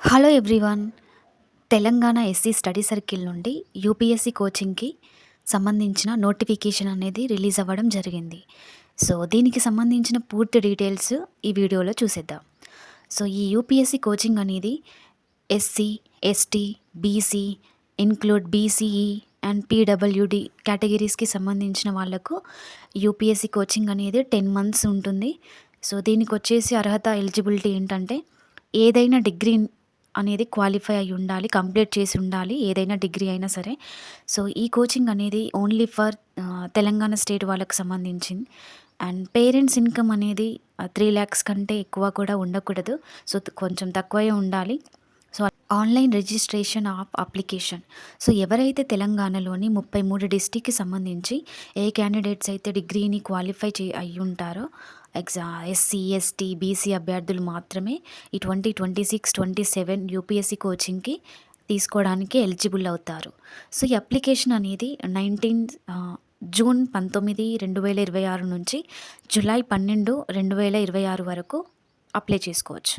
Hello everyone. Telangana SC study circle నుండి UPSC కోచింగ్‌కి సంబంధించిన నోటిఫికేషన్ అనేది రిలీజ్ అవ్వడం జరిగింది. సో, దీనికి సంబంధించిన పూర్తి డీటెయిల్స్ ఈ వీడియోలో చూసేద్దాం. సో, ఈ యూపీఎస్సీ కోచింగ్ అనేది SC, ST, BC, include BCE and PWD కేటగిరీస్‌కి సంబంధించిన వాళ్ళకు యూపీఎస్సీ కోచింగ్ అనేది 10 మంత్స్ ఉంటుంది. సో, దీనికొచ్చేసి అర్హత ఎలిజిబిలిటీ ఏంటంటే ఏదైనా డిగ్రీ అనేది క్వాలిఫై అయ్యి ఉండాలి. కంప్లీట్ చేసి ఉండాలి. ఏదైనా డిగ్రీ అయినా సరే. సో, ఈ కోచింగ్ అనేది ఓన్లీ ఫర్ తెలంగాణ స్టేట్ వాళ్ళకి సంబంధించింది. అండ్ పేరెంట్స్ ఇన్‌కమ్ అనేది 3,00,000 కంటే ఎక్కువ కూడా ఉండకూడదు. సో, కొంచెం తక్కువే ఉండాలి. So, online registration of application. So, ఎవరైతే తెలంగాణలోని 33 డిస్ట్రిక్ట్‌కి సంబంధించి ఏ క్యాండిడేట్స్ అయితే డిగ్రీని క్వాలిఫై అయ్యుంటారో ఎస్సీ, ఎస్టీ, బీసీ అభ్యర్థులు మాత్రమే ఈ 2026, 27 యూపీఎస్సీ కోచింగ్‌కి తీసుకోవడానికి ఎలిజిబుల్ అవుతారు. సో, ఈ అప్లికేషన్ అనేది జూన్ 19, 2026 నుంచి జూలై 12, 2026 వరకు అప్లై చేసుకోవచ్చు.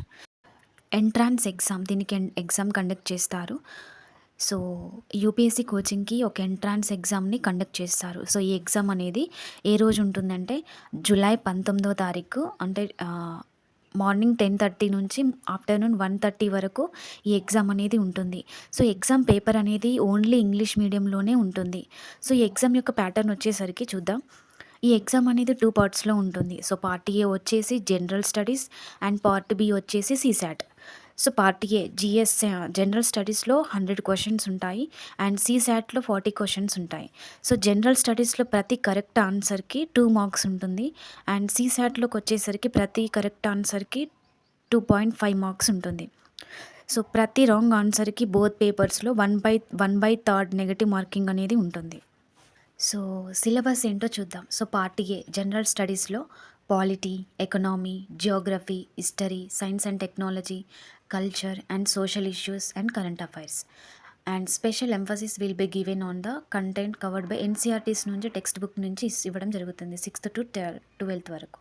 ఎంట్రాన్స్ ఎగ్జామ్ దీనికి ఎగ్జామ్ కండక్ట్ చేస్తారు. సో, యూపీఎస్సీ కోచింగ్‌కి ఒక ఎంట్రాన్స్ ఎగ్జామ్‌ని కండక్ట్ చేస్తారు. సో, ఈ ఎగ్జామ్ అనేది ఏ రోజు ఉంటుందంటే జూలై 19వ తారీఖు అంటే మార్నింగ్ 10:30 నుంచి ఆఫ్టర్‌నూన్ 1:30 వరకు ఈ ఎగ్జామ్ అనేది ఉంటుంది. సో, ఎగ్జామ్ పేపర్ అనేది ఓన్లీ ఇంగ్లీష్ మీడియంలోనే ఉంటుంది. సో, ఈ ఎగ్జామ్ యొక్క ప్యాటర్న్ వచ్చేసరికి చూద్దాం. ఈ ఎగ్జామ్ అనేది 2 పార్ట్స్‌లో ఉంటుంది. సో, పార్ట్ ఏ వచ్చేసి జనరల్ స్టడీస్ అండ్ పార్ట్ బి వచ్చేసి CSAT. So, part A general స్టడీస్‌లో 100 క్వెషన్స్ ఉంటాయి. అండ్ సీసాట్‌లో 40 క్వెషన్స్ ఉంటాయి. సో, జనరల్ స్టడీస్‌లో ప్రతి కరెక్ట్ ఆన్సర్‌కి 2 మార్క్స్ ఉంటుంది. అండ్ సీసాట్‌లోకి వచ్చేసరికి ప్రతి కరెక్ట్ ఆన్సర్‌కి 2.5 మార్క్స్ ఉంటుంది. సో, ప్రతి రాంగ్ ఆన్సర్‌కి బోత్ పేపర్స్‌లో 1/3 నెగెటివ్ మార్కింగ్ అనేది ఉంటుంది. సో, సిలబస్ ఏంటో చూద్దాం. సో, పార్ట్ ఏ జనరల్ స్టడీస్‌లో polity, economy, Geography, history, science and technology, culture and social issues and current affairs. And special emphasis will be given on the content covered by NCERTs నుంచి text book నుంచి ఇవ్వడం జరుగుతుంది 6th to 12th వరకు.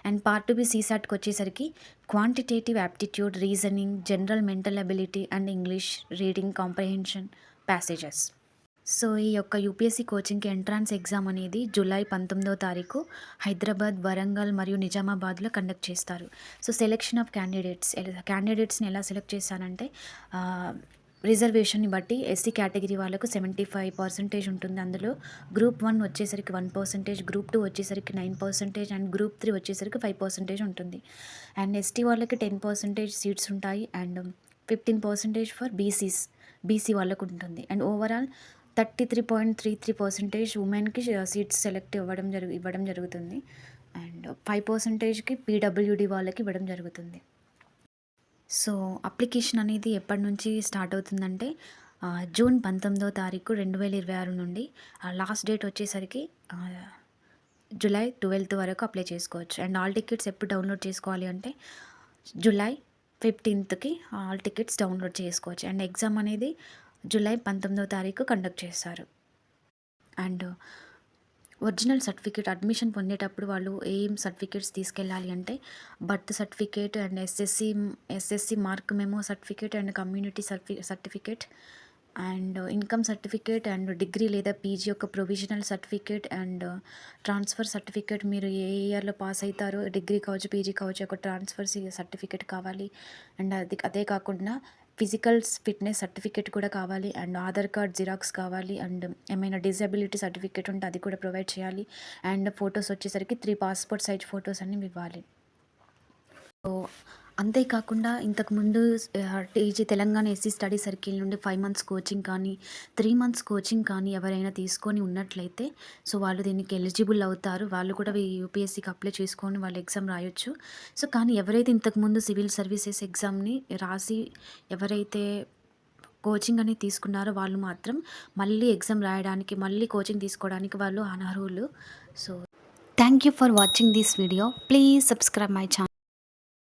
And part B సీసాట్‌కి వచ్చేసరికి quantitative aptitude, reasoning, general mental ability and English reading comprehension passages. So, ఈ యొక్క UPSC కోచింగ్‌కి entrance exam అనేది జూలై 19వ తారీఖు హైదరాబాద్, వరంగల్ మరియు నిజామాబాద్‌లో కండక్ట్ చేస్తారు. సో, సెలెక్షన్ ఆఫ్ క్యాండిడేట్స్‌ని ఎలా సెలెక్ట్ చేశారంటే రిజర్వేషన్‌ని బట్టి ఎస్సీ కేటగిరీ వాళ్ళకు 75% ఉంటుంది. అందులో గ్రూప్ 1 వచ్చేసరికి 1%, గ్రూప్ 2 వచ్చేసరికి 9% అండ్ గ్రూప్ 3 వచ్చేసరికి 5% ఉంటుంది. అండ్ ఎస్టీ వాళ్ళకి 10% సీట్స్ ఉంటాయి. అండ్ 15% ఫర్ బీసీ వాళ్ళకు ఉంటుంది. అండ్ ఓవరాల్ 33.33% ఉమెన్‌కి సీట్స్ సెలెక్ట్ ఇవ్వడం జరుగుతుంది. అండ్ 5%కి పీడబ్ల్యూడీ వాళ్ళకి ఇవ్వడం జరుగుతుంది. సో, అప్లికేషన్ అనేది ఎప్పటి నుంచి స్టార్ట్ అవుతుందంటే జూన్ 19వ తారీఖు 2026 నుండి లాస్ట్ డేట్ వచ్చేసరికి జూలై 12th వరకు అప్లై చేసుకోవచ్చు. అండ్ ఆల్ టికెట్స్ ఎప్పుడు డౌన్లోడ్ చేసుకోవాలి అంటే జూలై 15థ్‌కి ఆల్ టికెట్స్ డౌన్లోడ్ చేసుకోవచ్చు. అండ్ ఎగ్జామ్ అనేది జూలై 19వ తారీఖు కండక్ట్ చేస్తారు. అండ్ ఒరిజినల్ సర్టిఫికేట్ అడ్మిషన్ పొందేటప్పుడు వాళ్ళు ఏం సర్టిఫికేట్స్ తీసుకెళ్ళాలి అంటే birth certificate and SSC mark memo certificate and community certificate and income certificate and degree లేదా పీజీ యొక్క provisional certificate and transfer certificate, మీరు ఏ ఇయర్లో పాస్ అవుతారో డిగ్రీ కావచ్చు, పీజీ కావచ్చు, ఒక ట్రాన్స్ఫర్ సర్టిఫికేట్ కావాలి. అండ్ అదే కాకుండా ఫిజికల్ ఫిట్నెస్ సర్టిఫికేట్ కూడా కావాలి. అండ్ ఆధార్ కార్డ్ జిరాక్స్ కావాలి. అండ్ ఏమైనా డిజబిలిటీ సర్టిఫికేట్ ఉంటే అది కూడా ప్రొవైడ్ చేయాలి. అండ్ ఫొటోస్ వచ్చేసరికి 3 పాస్పోర్ట్ సైజ్ ఫొటోస్ అన్ని ఇవ్వాలి. సో, అంతేకాకుండా ఇంతకుముందు తెలంగాణ ఎస్సీ స్టడీ సర్కిల్ నుండి 5 మంత్స్ కోచింగ్ కానీ 3 మంత్స్ కోచింగ్ కానీ ఎవరైనా తీసుకొని ఉన్నట్లయితే సో, వాళ్ళు దీనికి ఎలిజిబుల్ అవుతారు. వాళ్ళు కూడా యూపీఎస్సీకి అప్లై చేసుకొని వాళ్ళు ఎగ్జామ్ రాయొచ్చు. సో, కానీ ఎవరైతే ఇంతకుముందు సివిల్ సర్వీసెస్ ఎగ్జామ్ని రాసి ఎవరైతే కోచింగ్ అనేది తీసుకున్నారో వాళ్ళు మాత్రం మళ్ళీ ఎగ్జామ్ రాయడానికి, మళ్ళీ కోచింగ్ తీసుకోవడానికి వాళ్ళు అనర్హులు. So, thank you for watching this video. Please subscribe my channel.